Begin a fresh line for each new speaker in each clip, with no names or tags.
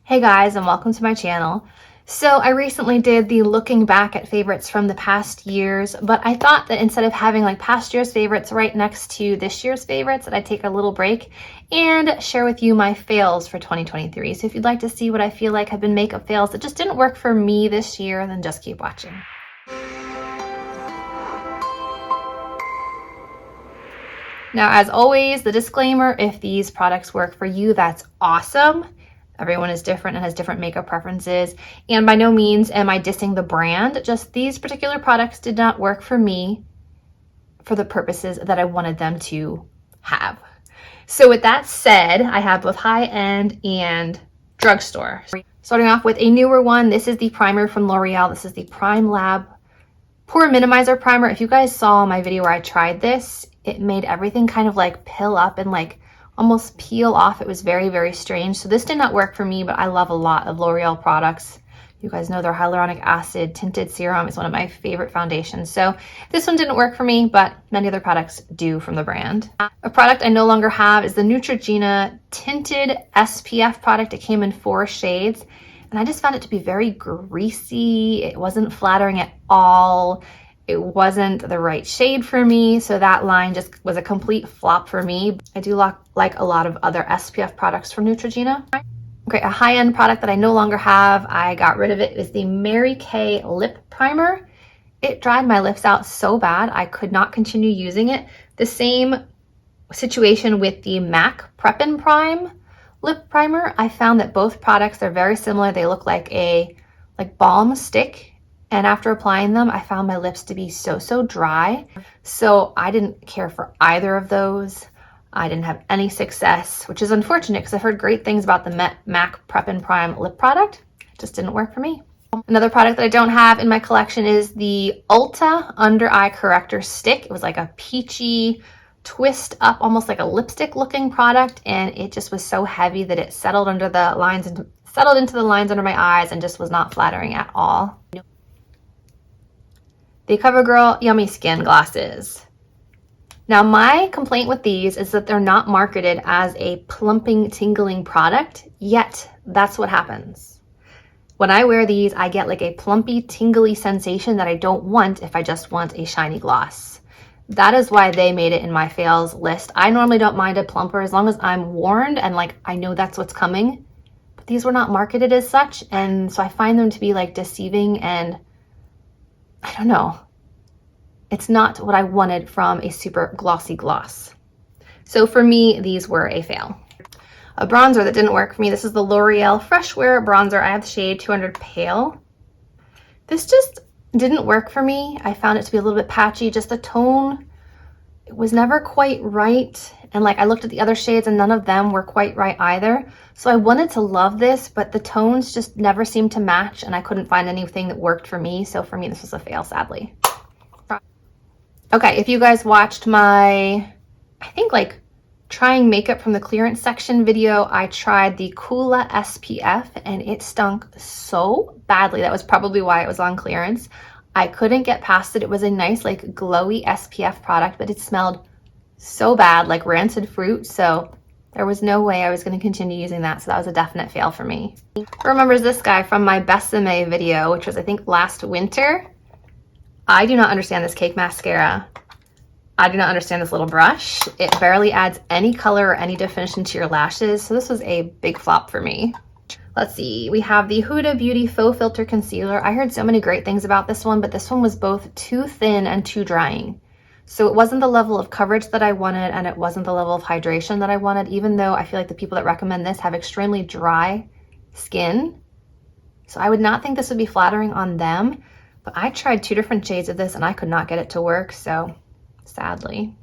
Hey guys, and welcome to my channel. So I recently did the looking back at favorites from the past years, but I thought that instead of having like past year's favorites right next to this year's favorites, that I'd take a little break and share with you my fails for 2023. So if you'd like to see what I feel like have been makeup fails that just didn't work for me this year, then just keep watching. Now, as always, the disclaimer, if these products work for you, that's awesome. Everyone is different and has different makeup preferences. And by no means am I dissing the brand, just these particular products did not work for me for the purposes that I wanted them to have. So with that said, I have both high-end and drugstore. Starting off with a newer one, this is the primer from L'Oreal. This is the Prime Lab Pore Minimizer Primer. If you guys saw my video where I tried this, it made everything kind of like pill up and like almost peel off. It was very, very strange. So this did not work for me, but I love a lot of L'Oreal products. You guys know their hyaluronic acid tinted serum is one of my favorite foundations. So this one didn't work for me, but many other products do from the brand. A product I no longer have is the Neutrogena Tinted SPF product. It came in 4 shades, and I just found it to be very greasy. It wasn't flattering at all. It wasn't the right shade for me, so that line just was a complete flop for me. I do like a lot of other SPF products from Neutrogena. Okay, a high-end product that I no longer have, I got rid of it, is the Mary Kay Lip Primer. It dried my lips out so bad, I could not continue using it. The same situation with the MAC Prep and Prime Lip Primer. I found that both products are very similar. They look like a balm stick. And after applying them, I found my lips to be so dry. So I didn't care for either of those. I didn't have any success, which is unfortunate because I've heard great things about the MAC Prep and Prime lip product. It just didn't work for me. Another product that I don't have in my collection is the Ulta Under Eye Corrector Stick. It was like a peachy twist up, almost like a lipstick looking product. And it just was so heavy that it settled into the lines under my eyes and just was not flattering at all. The CoverGirl Yummy Skin Glasses. Now, my complaint with these is that they're not marketed as a plumping, tingling product, yet that's what happens. When I wear these, I get like a plumpy, tingly sensation that I don't want if I just want a shiny gloss. That is why they made it in my fails list. I normally don't mind a plumper as long as I'm warned and like I know that's what's coming, but these were not marketed as such, and so I find them to be like deceiving, and I don't know. It's not what I wanted from a super glossy gloss. So for me, these were a fail. A bronzer that didn't work for me. This is the L'Oreal Fresh Wear Bronzer. I have the shade 200 Pale. This just didn't work for me. I found it to be a little bit patchy. Just the tone, it was never quite right. And like I looked at the other shades and none of them were quite right either. So I wanted to love this, but the tones just never seemed to match and I couldn't find anything that worked for me. So for me, this was a fail, sadly. Okay, if you guys watched my, I think like trying makeup from the clearance section video, I tried the Coola SPF and it stunk so badly. That was probably why it was on clearance. I couldn't get past it. It was a nice like glowy SPF product, but it smelled so bad, like rancid fruit. So there was no way I was going to continue using that. So that was a definite fail for me. Who remembers this guy from my Besame video, which was I think last winter? I do not understand this cake mascara. I do not understand this little brush. It barely adds any color or any definition to your lashes. So this was a big flop for me. Let's see. We have the Huda Beauty Faux Filter Concealer. I heard so many great things about this one, but this one was both too thin and too drying. So it wasn't the level of coverage that I wanted, and it wasn't the level of hydration that I wanted, even though I feel like the people that recommend this have extremely dry skin. So I would not think this would be flattering on them. But I tried 2 different shades of this and I could not get it to work, so sadly,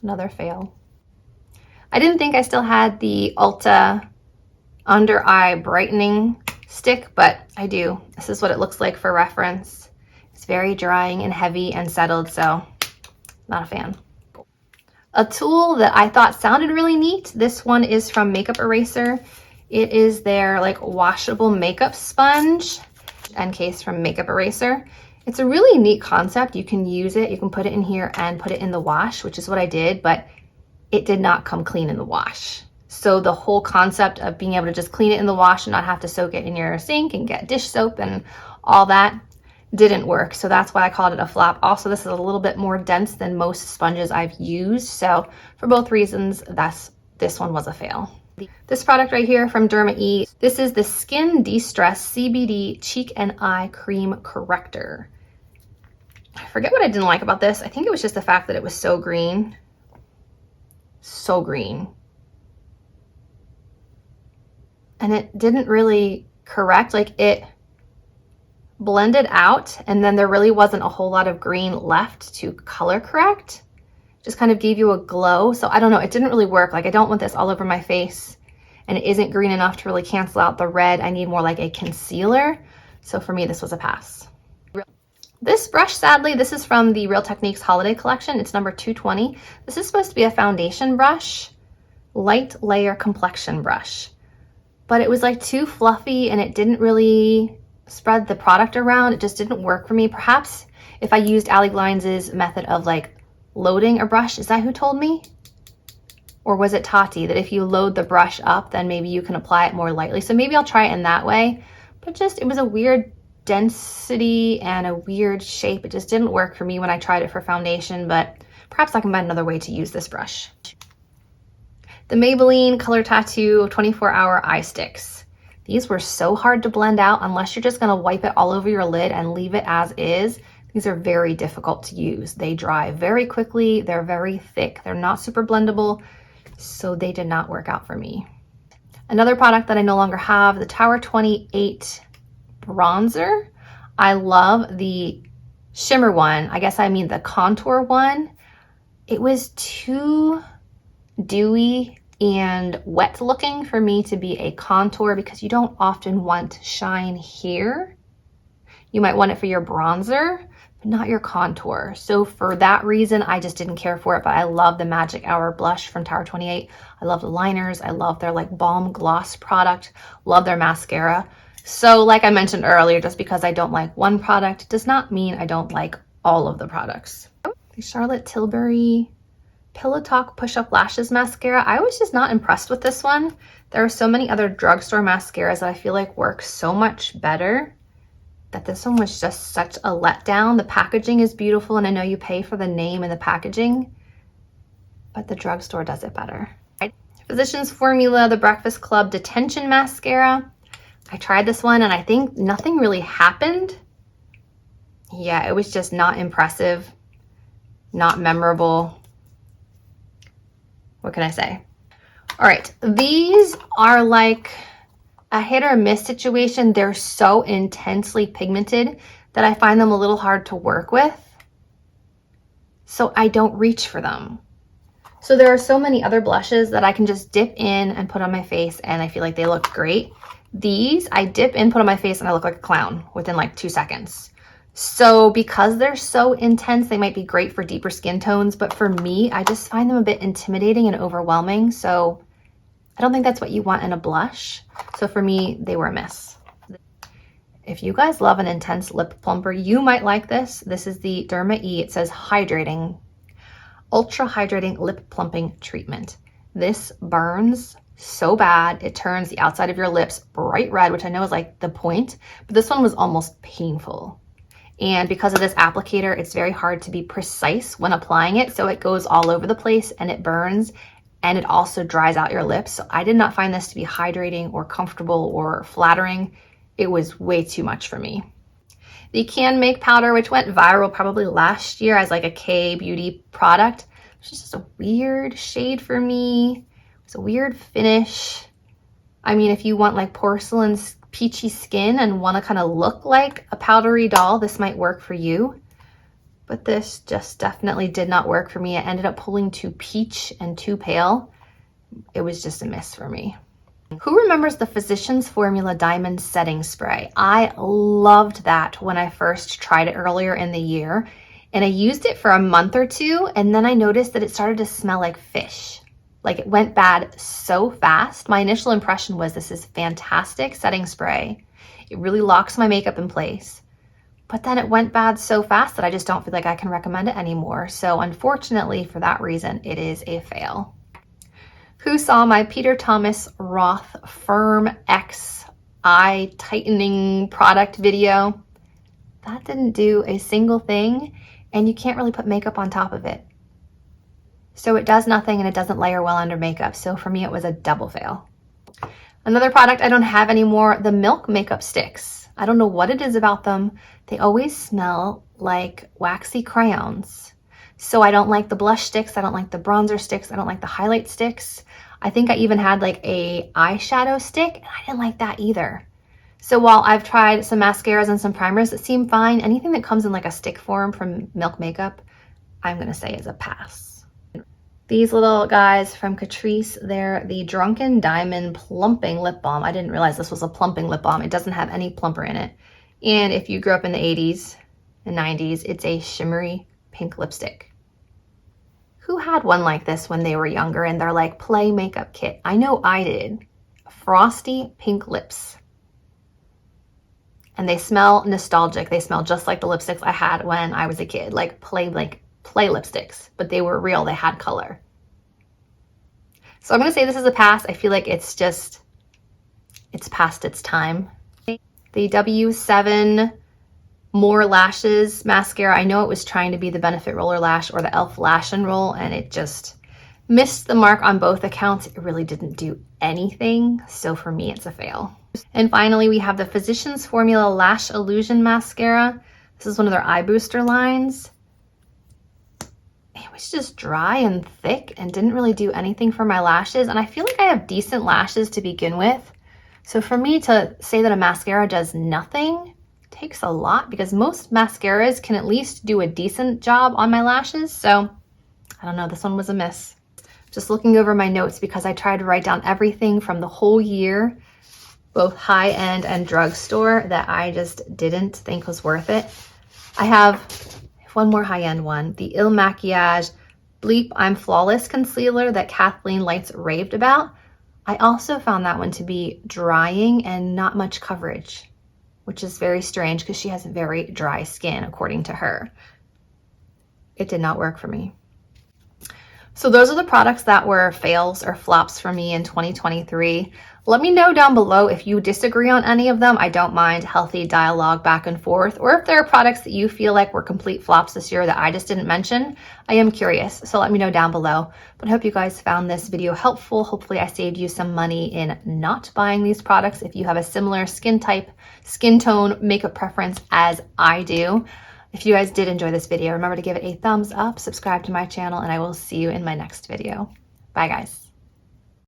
another fail. I didn't think I still had the Ulta Under Eye Brightening Stick, but I do. This is what it looks like for reference. It's very drying and heavy and settled, so not a fan. A tool that I thought sounded really neat, this one is from Makeup Eraser. It is their like washable makeup sponge and case from Makeup Eraser. It's a really neat concept. You can use it, you can put it in here and put it in the wash, which is what I did, but it did not come clean in the wash. So the whole concept of being able to just clean it in the wash and not have to soak it in your sink and get dish soap and all that didn't work. So that's why I called it a flop. Also, this is a little bit more dense than most sponges I've used. So for both reasons, this one was a fail. This product right here from Derma E, this is the Skin De-Stress CBD Cheek and Eye Cream Corrector. I forget what I didn't like about this. I think it was just the fact that it was so green. So green. And it didn't really correct, like it blended out and then there really wasn't a whole lot of green left to color correct. Just kind of gave you a glow. So I don't know, it didn't really work. Like I don't want this all over my face and it isn't green enough to really cancel out the red. I need more like a concealer. So for me, this was a pass. This brush, sadly, this is from the Real Techniques Holiday Collection. It's number 220. This is supposed to be a foundation brush, light layer complexion brush, but it was like too fluffy and it didn't really spread the product around. It just didn't work for me. Perhaps if I used Allie Glines' method of like loading a brush, is that who told me? Or was it Tati, that if you load the brush up, then maybe you can apply it more lightly. So maybe I'll try it in that way, but just, it was a weird density and a weird shape. It just didn't work for me when I tried it for foundation, but perhaps I can find another way to use this brush. The Maybelline Color Tattoo 24-Hour Eye Sticks. These were so hard to blend out unless you're just gonna wipe it all over your lid and leave it as is. These are very difficult to use. They dry very quickly, they're very thick, they're not super blendable, so they did not work out for me. Another product that I no longer have, the Tower 28 bronzer. I love the shimmer one. I guess I mean the contour one. It was too dewy and wet looking for me to be a contour because you don't often want shine here. You might want it for your bronzer, but not your contour. So for that reason, I just didn't care for it, but I love the Magic Hour blush from Tower 28. I love the liners. I love their like balm gloss product. Love their mascara. So like I mentioned earlier, just because I don't like one product does not mean I don't like all of the products. The Charlotte Tilbury Pillow Talk Push-Up Lashes Mascara. I was just not impressed with this one. There are so many other drugstore mascaras that I feel like work so much better that this one was just such a letdown. The packaging is beautiful and I know you pay for the name and the packaging, but the drugstore does it better. Physicians Formula, the Breakfast Club Detention Mascara. I tried this one and I think nothing really happened. Yeah, it was just not impressive, not memorable. What can I say? All right, these are like a hit or miss situation. They're so intensely pigmented that I find them a little hard to work with. So I don't reach for them. So there are so many other blushes that I can just dip in and put on my face and I feel like they look great. These, I dip in, put on my face, and I look like a clown within like 2 seconds. So because they're so intense, they might be great for deeper skin tones, but for me, I just find them a bit intimidating and overwhelming. So I don't think that's what you want in a blush. So for me, they were a miss. If you guys love an intense lip plumper, you might like this. This is the Derma E. It says hydrating, ultra hydrating lip plumping treatment. This burns so bad. It turns the outside of your lips bright red, which I know is like the point, but this one was almost painful. And because of this applicator, it's very hard to be precise when applying it. So it goes all over the place and it burns and it also dries out your lips. So I did not find this to be hydrating or comfortable or flattering. It was way too much for me. The Can Make powder, which went viral probably last year as like a K-beauty product, which is just a weird shade for me. It's a weird finish. I mean, if you want like porcelain peachy skin and want to kind of look like a powdery doll, this might work for you. But this just definitely did not work for me. It ended up pulling too peach and too pale. It was just a miss for me. Who remembers the Physicians Formula Diamond Setting Spray? I loved that when I first tried it earlier in the year. And I used it for a month or two, and then I noticed that it started to smell like fish. Like it went bad so fast. My initial impression was this is fantastic setting spray. It really locks my makeup in place. But then it went bad so fast that I just don't feel like I can recommend it anymore. So unfortunately for that reason, it is a fail. Who saw my Peter Thomas Roth Firm X Eye Tightening product video? That didn't do a single thing, and you can't really put makeup on top of it. So it does nothing and it doesn't layer well under makeup. So for me, it was a double fail. Another product I don't have anymore, the Milk Makeup Sticks. I don't know what it is about them. They always smell like waxy crayons. So I don't like the blush sticks. I don't like the bronzer sticks. I don't like the highlight sticks. I think I even had like a eyeshadow stick and I didn't like that either. So while I've tried some mascaras and some primers that seem fine, anything that comes in like a stick form from Milk Makeup, I'm gonna say is a pass. These little guys from Catrice, they're the Drunken Diamond Plumping Lip Balm. I didn't realize this was a plumping lip balm. It doesn't have any plumper in it. And if you grew up in the 80s and 90s, it's a shimmery pink lipstick. Who had one like this when they were younger and they're like play makeup kit? I know I did. Frosty pink lips. And they smell nostalgic. They smell just like the lipsticks I had when I was a kid, like play lipsticks, but they were real. They had color. So I'm going to say this is a pass. I feel like it's past its time. The W7 More Lashes mascara. I know it was trying to be the Benefit Roller Lash or the e.l.f. Lash and Roll, and it just missed the mark on both accounts. It really didn't do anything. So for me, it's a fail. And finally, we have the Physicians Formula Lash Illusion Mascara. This is one of their eye booster lines. It was just dry and thick and didn't really do anything for my lashes. And I feel like I have decent lashes to begin with. So for me to say that a mascara does nothing takes a lot, because most mascaras can at least do a decent job on my lashes. So I don't know, this one was a miss. Just looking over my notes because I tried to write down everything from the whole year, both high-end and drugstore, that I just didn't think was worth it. I have one more high-end one, the Il Makiage Bleep I'm Flawless Concealer that Kathleen Lights raved about. I also found that one to be drying and not much coverage, which is very strange because she has very dry skin, according to her. It did not work for me. So those are the products that were fails or flops for me in 2023. Let me know down below if you disagree on any of them. I don't mind healthy dialogue back and forth, or if there are products that you feel like were complete flops this year that I just didn't mention. I am curious, so let me know down below. But I hope you guys found this video helpful. Hopefully I saved you some money in not buying these products if you have a similar skin type, skin tone, makeup preference as I do. If you guys did enjoy this video, remember to give it a thumbs up, subscribe to my channel, and I will see you in my next video. Bye guys.